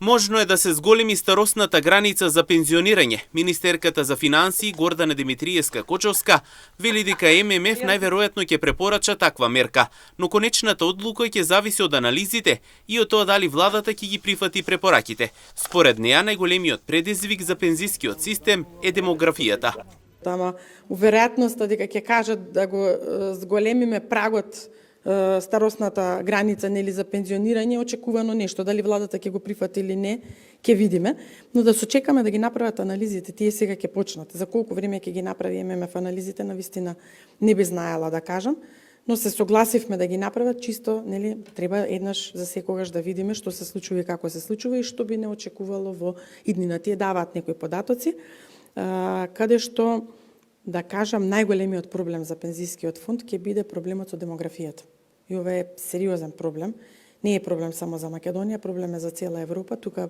Можно е да се зголеми старосната граница за пензионирање. Министерката за финансии Гордана Димитриевска-Кочовска вели дека ММФ најверојатно ќе препорача таква мерка, но конечната одлука ќе зависи од анализите и од тоа дали владата ќе ги прифати препораките. Според неа најголемиот предизвик за пензискиот систем е демографијата. Тама уверојатноста дека ќе кажат да го зголемиме прагот старосната граница нели за пензионирање, очекувано нешто, дали владата ќе го прифати или не, ќе видиме, но да се чекаме да ги направат анализите, тие сега ќе почнат. За колку време ќе ги направи ММФ анализите, навистина не би знаела да кажам, но се согласивме да ги направат, чисто нели треба еднаш за секогаш да видиме што се случува и како се случува и што би не очекувало во иднина. Тие даваат некои податоци, каде што да кажам најголемиот проблем за пензискиот фонд ќе биде проблемот со демографијата. И ова е сериозен проблем. Не е проблем само за Македонија, проблем е за цела Европа. Тука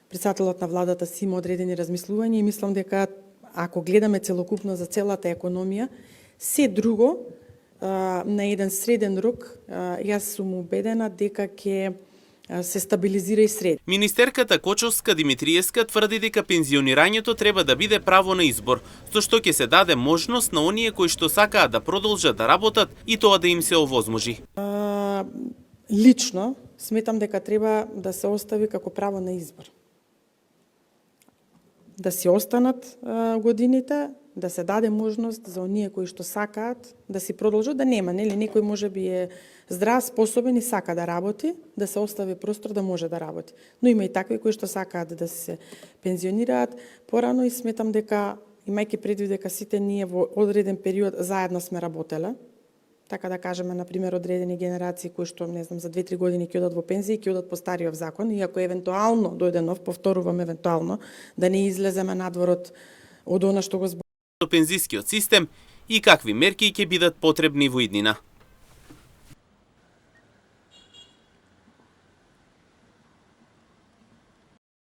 председателот на владата си има одредени размислувања и мислам дека ако гледаме целокупно за целата економија, се друго на еден среден рок, јас сум убедена дека ќе се стабилизира и сред. Министерката Кочовска Димитриевска тврди дека пензионирањето треба да биде право на избор, со што ќе се даде можност на оние кои што сакаат да продолжат да работат и тоа да им се овозможи. Лично сметам дека треба да се остави како право на избор. Да си останат годините, да се даде можност за оние кои што сакаат да си продолжат, да нема, нели некој можеби е здрав, способен и сака да работи, да се остави простор да може да работи. Но има и такви кои што сакаат да се пензионираат порано и сметам дека имајќи предвид дека сите ние во одреден период заедно сме работеле, така да кажеме на пример одредени генерации кои што не знам за 2-3 години ќе одат во пензија и ќе одат по стариот закон, и ако евентуално дојде нов, повторувам евентуално, да не излеземе надвор од она што го пензискиот систем и какви мерки ќе бидат потребни во иднина.